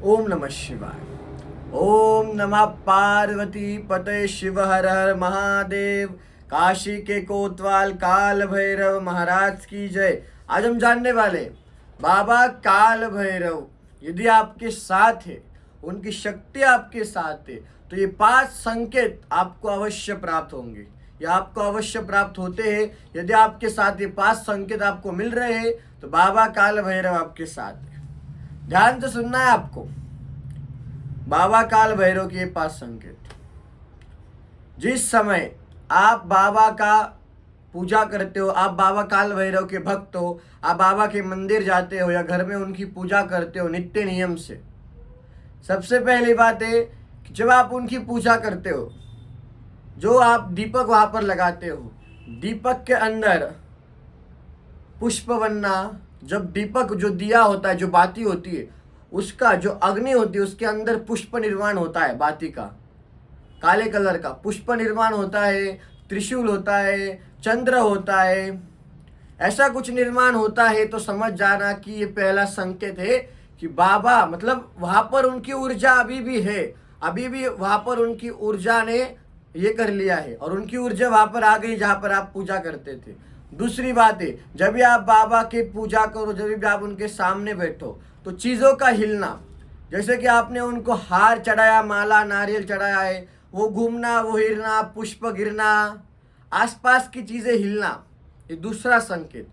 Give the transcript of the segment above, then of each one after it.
ओम नमः शिवाय। ओम नमः पार्वती पते शिव हर हर महादेव। काशी के कोतवाल काल भैरव महाराज की जय। आज हम जानने वाले बाबा काल भैरव यदि आपके साथ है, उनकी शक्ति आपके साथ है, तो ये 5 संकेत आपको अवश्य प्राप्त होंगे या आपको अवश्य प्राप्त होते हैं। यदि आपके साथ ये 5 संकेत आपको मिल रहे हैं तो बाबा काल भैरव आपके साथ है। ध्यान से सुनना है आपको। बाबा काल भैरव के 5 संकेत। जिस समय आप बाबा का पूजा करते हो, आप बाबा काल भैरव के भक्त हो, आप बाबा के मंदिर जाते हो या घर में उनकी पूजा करते हो नित्य नियम से, सबसे पहली बात है कि जब आप उनकी पूजा करते हो, जो आप दीपक वहां पर लगाते हो, दीपक के अंदर पुष्प बनना, जब दीपक जो दिया होता है, जो बाती होती है, उसका जो अग्नि होती है, उसके अंदर पुष्प निर्माण होता है। बाती का काले कलर का पुष्प निर्माण होता है, त्रिशूल होता है, चंद्र होता है, ऐसा कुछ निर्माण होता है, तो समझ जाना कि ये पहला संकेत है कि बाबा मतलब वहां पर उनकी ऊर्जा अभी भी है, अभी भी वहां पर उनकी ऊर्जा ने ये कर लिया है और उनकी ऊर्जा वहां पर आ गई जहां पर आप पूजा करते थे। दूसरी बात है, जब भी आप बाबा की पूजा करो, जब भी आप उनके सामने बैठो, तो चीज़ों का हिलना, जैसे कि आपने उनको हार चढ़ाया, माला नारियल चढ़ाया है, वो घूमना, वो हिलना, पुष्प गिरना, आसपास की चीज़ें हिलना, ये दूसरा संकेत।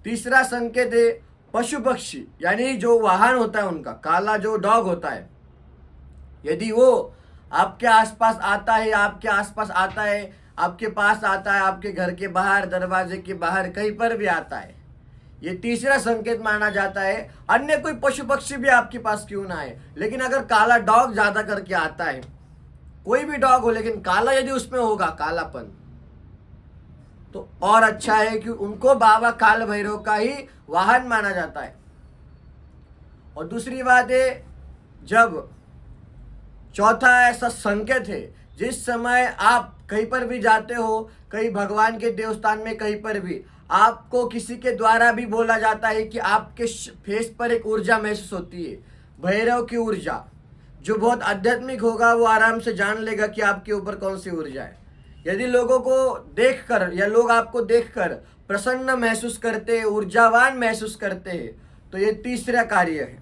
तीसरा संकेत है पशु पक्षी, यानी जो वाहन होता है उनका, काला जो डॉग होता है, यदि वो आपके आसपास आता है, आपके आसपास आता है, आपके पास आता है, आपके घर के बाहर, दरवाजे के बाहर, कहीं पर भी आता है, ये तीसरा संकेत माना जाता है। अन्य कोई पशु पक्षी भी आपके पास क्यों ना आए, लेकिन अगर काला डॉग ज्यादा करके आता है, कोई भी डॉग हो लेकिन काला यदि उसमें होगा, कालापन, तो और अच्छा है कि उनको बाबा काल भैरव का ही वाहन माना जाता है। और दूसरी बात है, जब चौथा ऐसा संकेत है, जिस समय आप कहीं पर भी जाते हो, कहीं भगवान के देवस्थान में, कहीं पर भी आपको किसी के द्वारा भी बोला जाता है कि आपके फेस पर एक ऊर्जा महसूस होती है, भैरव की ऊर्जा। जो बहुत आध्यात्मिक होगा वो आराम से जान लेगा कि आपके ऊपर कौन सी ऊर्जा है। यदि लोगों को देखकर या लोग आपको देखकर प्रसन्न महसूस करते हैं, ऊर्जावान महसूस करते हैं, तो ये तीसरा कार्य है,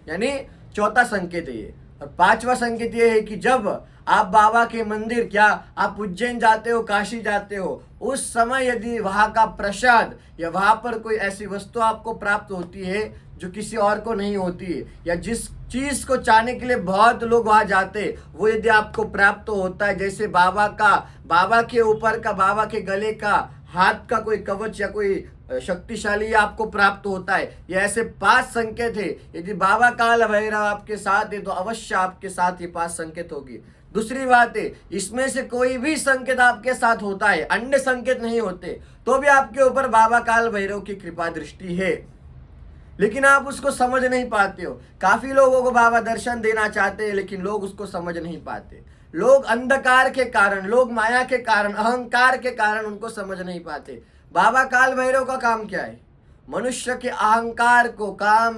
यानी चौथा संकेत है ये। और 5वां संकेत ये है कि जब आप बाबा के मंदिर, क्या आप उज्जैन जाते हो, काशी जाते हो, उस समय यदि वहाँ का प्रसाद या वहाँ पर कोई ऐसी वस्तु आपको प्राप्त होती है जो किसी और को नहीं होती है, या जिस चीज़ को चाहने के लिए बहुत लोग वहाँ जाते हैं, वो यदि आपको प्राप्त होता है, जैसे बाबा के ऊपर का, बाबा के गले का, हाथ का कोई कवच या कोई शक्तिशाली आपको प्राप्त होता है, ये ऐसे 5 संकेत है। यदि बाबा काल भैरव आपके साथ है तो अवश्य आपके साथ ये 5 संकेत होगी। दूसरी बात है, इसमें से कोई भी संकेत आपके साथ होता है, अन्य संकेत नहीं होते, तो भी आपके ऊपर बाबा काल भैरव की कृपा दृष्टि है, लेकिन आप उसको समझ नहीं पाते हो। काफी लोगों को बाबा दर्शन देना चाहते हैं, लेकिन लोग उसको समझ नहीं पाते। लोग अंधकार के कारण, लोग माया के कारण, अहंकार के कारण उनको समझ नहीं पाते। बाबा काल भैरव का काम क्या है? मनुष्य के अहंकार को, काम,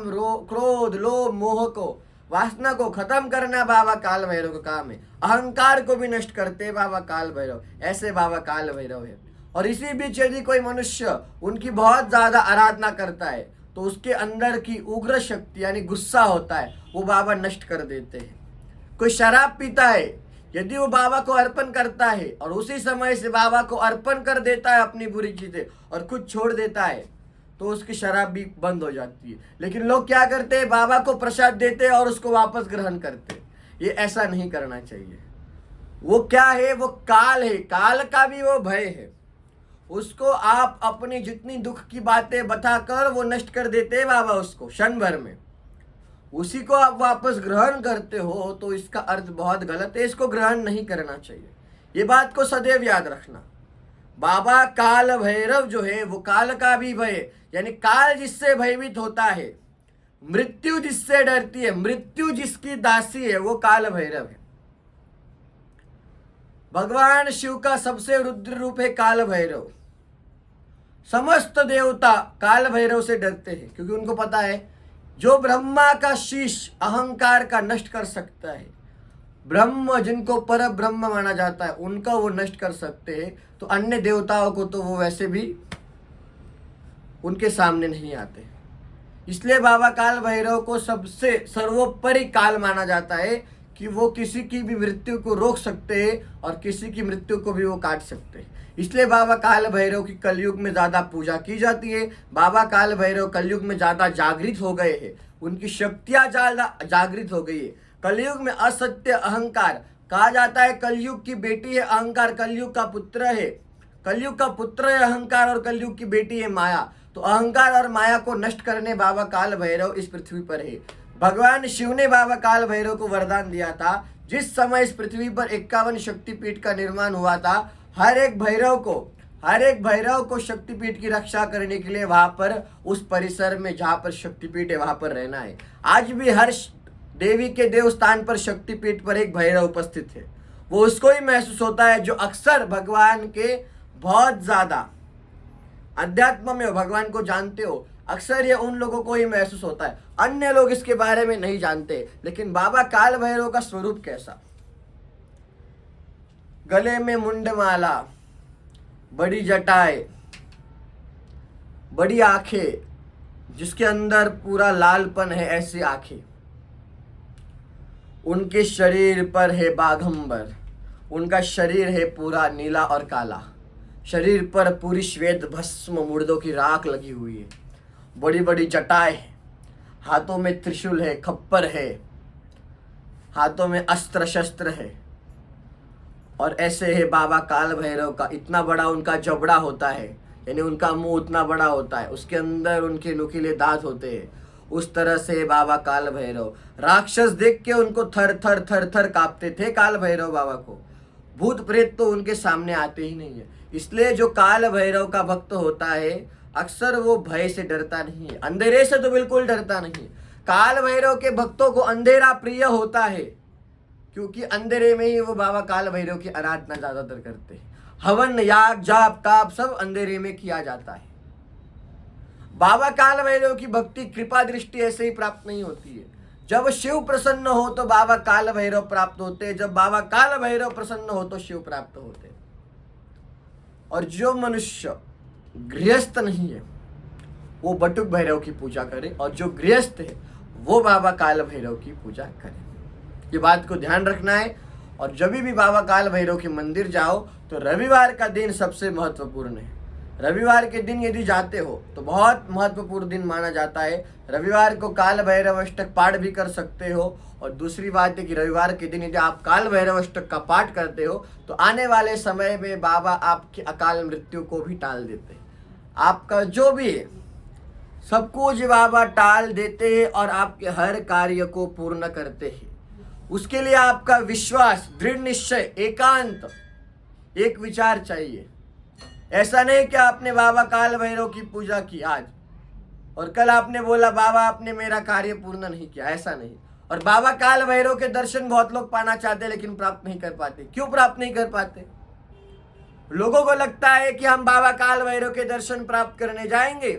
क्रोध, लोभ, मोह को, वासना को खत्म करना बाबा काल भैरव का काम है। अहंकार को भी नष्ट करते हैं बाबा काल भैरव, ऐसे बाबा काल भैरव है। और इसी बीच यदि कोई मनुष्य उनकी बहुत ज्यादा आराधना करता है, तो उसके अंदर की उग्र शक्ति यानी गुस्सा होता है, वो बाबा नष्ट कर देते हैं। कोई शराब पीता है, यदि वो बाबा को अर्पण करता है और उसी समय से बाबा को अर्पण कर देता है अपनी बुरी चीजें और खुद छोड़ देता है, तो उसकी शराब भी बंद हो जाती है। लेकिन लोग क्या करते हैं, बाबा को प्रसाद देते हैं और उसको वापस ग्रहण करते हैं। ये ऐसा नहीं करना चाहिए। वो क्या है? वो काल है, काल का भी वो भय है। उसको आप अपनी जितनी दुख की बातें बताकर वो नष्ट कर देते हैं बाबा उसको क्षण भर में। उसी को आप वापस ग्रहण करते हो, तो इसका अर्थ बहुत गलत है, इसको ग्रहण नहीं करना चाहिए। ये बात को सदैव याद रखना। बाबा काल भैरव जो है वो काल का भी भय, यानी काल जिससे भयभीत होता है, मृत्यु जिससे डरती है, मृत्यु जिसकी दासी है, वो काल भैरव है। भगवान शिव का सबसे रुद्र रूप है काल भैरव। समस्त देवता काल भैरव से डरते हैं, क्योंकि उनको पता है जो ब्रह्मा का शीश अहंकार का नष्ट कर सकता है, ब्रह्म जिनको पर ब्रह्म माना जाता है उनका वो नष्ट कर सकते हैं, तो अन्य देवताओं को तो वो वैसे भी उनके सामने नहीं आते। इसलिए बाबा काल भैरव को सबसे सर्वोपरि काल माना जाता है कि वो किसी की भी मृत्यु को रोक सकते हैं और किसी की मृत्यु को भी वो काट सकते हैं। इसलिए बाबा काल भैरव की कलयुग में ज़्यादा पूजा की जाती है। बाबा काल भैरव कलयुग में ज़्यादा जागृत हो गए हैं, उनकी शक्तियाँ ज़्यादा जागृत हो गई है। कलयुग में असत्य अहंकार कहा जाता है, कलयुग की बेटी है अहंकार, कलयुग का पुत्र है, कलयुग का पुत्र है अहंकार और कलयुग की बेटी है माया। तो अहंकार और माया को नष्ट करने बाबा काल भैरव इस पृथ्वी पर है। भगवान शिव ने बाबा काल भैरव को वरदान दिया था, जिस समय इस पृथ्वी पर 51 शक्तिपीठ का निर्माण हुआ था, हर एक भैरव को शक्तिपीठ की रक्षा करने के लिए वहां पर उस परिसर में जहां पर शक्तिपीठ है वहां पर रहना है। आज भी हर देवी के देवस्थान पर शक्तिपीठ पर एक भैरव उपस्थित है। वो उसको ही महसूस होता है जो अक्सर भगवान के बहुत ज्यादा अध्यात्म में भगवान को जानते हो, अक्सर ये उन लोगों को ही महसूस होता है। अन्य लोग इसके बारे में नहीं जानते। लेकिन बाबा काल भैरव का स्वरूप कैसा, गले में मुंडमाला, बड़ी जटाएं, बड़ी आंखें जिसके अंदर पूरा लालपन है, ऐसी आंखें। उनके शरीर पर है बाघंबर, उनका शरीर है पूरा नीला और काला, शरीर पर पूरी श्वेत भस्म मुर्दों की राख लगी हुई है, बड़ी बड़ी जटाएं, हाथों में त्रिशूल है, खप्पर है, हाथों में अस्त्र शस्त्र है। और ऐसे है बाबा काल भैरव का इतना बड़ा उनका जबड़ा होता है, यानी उनका मुंह उतना बड़ा होता है, उसके अंदर उनके नुकीले दांत होते हैं। उस तरह से बाबा काल भैरव, राक्षस देख के उनको थर थर थर थर कांपते थे काल भैरव बाबा को। भूत प्रेत तो उनके सामने आते ही नहीं है। इसलिए जो काल भैरव का भक्त होता है अक्सर वो भय से डरता नहीं है, अंधेरे से तो बिल्कुल डरता नहीं। काल भैरव के भक्तों को अंधेरा प्रिय होता है, क्योंकि अंधेरे में ही वो बाबा काल भैरव की आराधना ज्यादातर करते हैं। हवन याग जाप ताप सब अंधेरे में किया जाता है। बाबा काल भैरव की भक्ति कृपा दृष्टि ऐसे ही प्राप्त नहीं होती है। जब शिव प्रसन्न हो तो बाबा काल भैरव प्राप्त होते हैं, जब बाबा काल भैरव प्रसन्न हो तो शिव प्राप्त होते हैं। और जो मनुष्य गृहस्थ नहीं है वो बटुक भैरव की पूजा करे, और जो गृहस्थ है वो बाबा काल भैरव की पूजा करे। ये बात को ध्यान रखना है। और जब भी बाबा काल भैरव के मंदिर जाओ तो रविवार का दिन सबसे महत्वपूर्ण है। रविवार के दिन यदि जाते हो तो बहुत महत्वपूर्ण दिन माना जाता है। रविवार को काल भैरव अष्टक पाठ भी कर सकते हो। और दूसरी बात है कि रविवार के दिन यदि आप काल भैरव अष्टक का पाठ करते हो तो आने वाले समय में बाबा आपकी अकाल मृत्यु को भी टाल देते हैं। आपका जो भी है सब कुछ बाबा टाल देते हैं और आपके हर कार्य को पूर्ण करते हैं। उसके लिए आपका विश्वास, दृढ़ निश्चय, एकांत, एक विचार चाहिए। ऐसा नहीं कि आपने बाबा काल भैरव की पूजा की आज और कल आपने बोला बाबा आपने मेरा कार्य पूर्ण नहीं किया, ऐसा नहीं। और बाबा काल भैरव के दर्शन बहुत लोग पाना चाहते हैं लेकिन प्राप्त नहीं कर पाते। क्यों प्राप्त नहीं कर पाते? लोगों को लगता है कि हम बाबा काल भैरव के दर्शन प्राप्त करने जाएंगे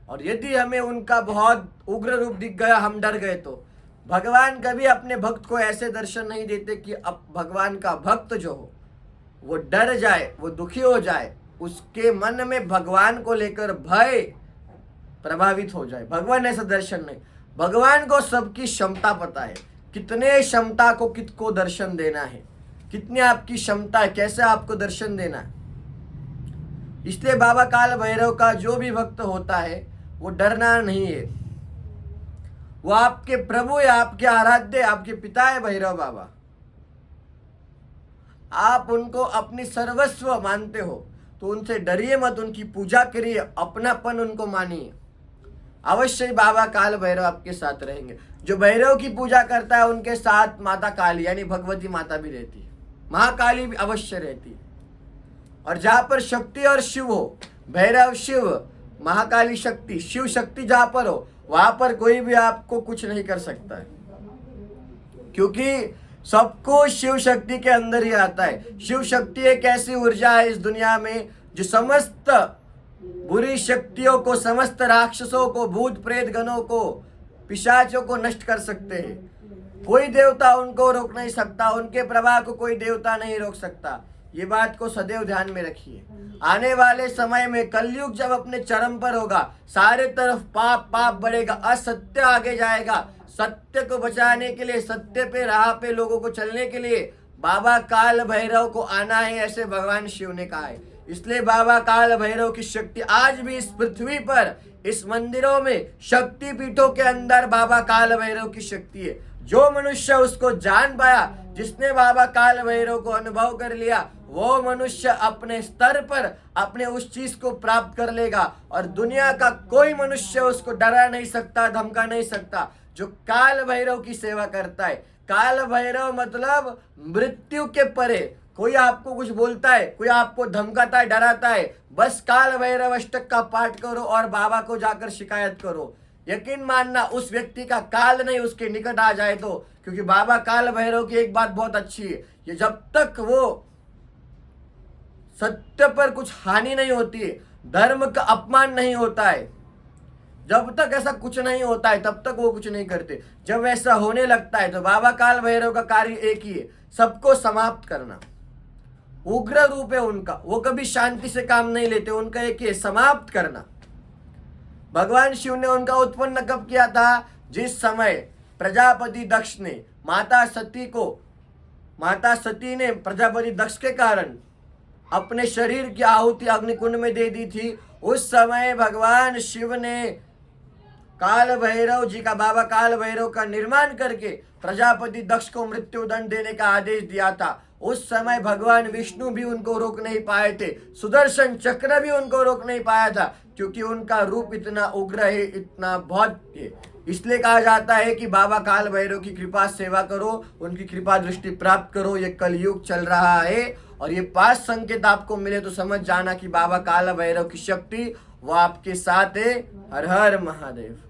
और यदि हमें उनका बहुत उग्र रूप दिख गया, हम डर गए, तो भगवान कभी अपने भक्त को ऐसे दर्शन नहीं देते कि अब भगवान का भक्त जो हो वो डर जाए, वो दुखी हो जाए, उसके मन में भगवान को लेकर भय प्रभावित हो जाए। भगवान ऐसा दर्शन नहीं। भगवान को सबकी क्षमता पता है, कितने क्षमता को किसको दर्शन देना है, कितनी आपकी क्षमता है, कैसे आपको दर्शन देना है। इसलिए बाबा काल भैरव का जो भी भक्त होता है वो डरना नहीं है। वो आपके प्रभु है, आपके आराध्य, आपके पिता है भैरव बाबा। आप उनको अपनी सर्वस्व मानते हो तो उनसे डरिए मत, उनकी पूजा करिए, अपनापन उनको मानिए। अवश्य ही बाबा काल भैरव आपके साथ रहेंगे। जो भैरव की पूजा करता है उनके साथ माता काली यानी भगवती माता भी रहती है, महाकाली भी अवश्य रहती है। और जहां पर शक्ति और शिव हो, भैरव शिव, महाकाली शक्ति, शिव शक्ति जहां पर हो वहां पर कोई भी आपको कुछ नहीं कर सकता है, क्योंकि सबको शिव शक्ति के अंदर ही आता है। शिव शक्ति एक ऐसी ऊर्जा है इस दुनिया में जो समस्त बुरी शक्तियों को, समस्त राक्षसों को, भूत प्रेत गणों को पिशाचों को नष्ट कर सकते हैं। कोई देवता उनको रोक नहीं सकता, उनके प्रवाह को कोई देवता नहीं रोक सकता। ये बात को सदैव ध्यान में रखिए। आने वाले समय में कलयुग जब अपने चरम पर होगा, सारे तरफ पाप पाप बढ़ेगा, असत्य आगे जाएगा। सत्य को बचाने के लिए, सत्य पे राह पे लोगों को चलने के लिए बाबा काल भैरव को आना है, ऐसे भगवान शिव ने कहा है। इसलिए बाबा काल भैरव की शक्ति आज भी इस पृथ्वी पर, इस मंदिरों में, शक्ति पीठों के अंदर बाबा काल भैरव की शक्ति है। जो मनुष्य उसको जान पाया, जिसने बाबा काल भैरव को अनुभव कर लिया, वो मनुष्य अपने स्तर पर अपने उस चीज को प्राप्त कर लेगा और दुनिया का कोई मनुष्य उसको डरा नहीं सकता, धमका नहीं सकता। जो काल भैरव की सेवा करता है, काल भैरव मतलब मृत्यु के परे। कोई आपको कुछ बोलता है, कोई आपको धमकाता है, डराता है, बस काल भैरव अष्टक का पाठ करो और बाबा को जाकर शिकायत करो। यकीन मानना, उस व्यक्ति का काल नहीं उसके निकट आ जाए तो। क्योंकि बाबा काल भैरव की एक बात बहुत अच्छी है, ये जब तक वो सत्य पर कुछ हानि नहीं होती है, धर्म का अपमान नहीं होता है, जब तक ऐसा कुछ नहीं होता है तब तक वो कुछ नहीं करते। जब ऐसा होने लगता है तो बाबा काल भैरव का कार्य एक ही है, सबको समाप्त करना। उग्र रूप है उनका, वो कभी शांति से काम नहीं लेते, उनका एक ही है, समाप्त करना। भगवान शिव ने उनका उत्पन्न कब किया था? जिस समय प्रजापति दक्ष ने माता सती ने प्रजापति दक्ष के कारण अपने शरीर की आहुति अग्निकुंड में दे दी थी। उस समय भगवान शिव ने काल भैरव जी का, बाबा काल भैरव का निर्माण करके प्रजापति दक्ष को मृत्यु दंड देने का आदेश दिया था। उस समय भगवान विष्णु भी उनको रोक नहीं पाए थे, सुदर्शन चक्र भी उनको रोक नहीं पाया था, क्योंकि उनका रूप इतना उग्र है, इतना बहुत है। इसलिए कहा जाता है कि बाबा काल भैरव की कृपा सेवा करो, उनकी कृपा दृष्टि प्राप्त करो। ये कलयुग चल रहा है और ये 5 संकेत आपको मिले तो समझ जाना कि बाबा काल भैरव की शक्ति वो आपके साथ है। हर हर महादेव।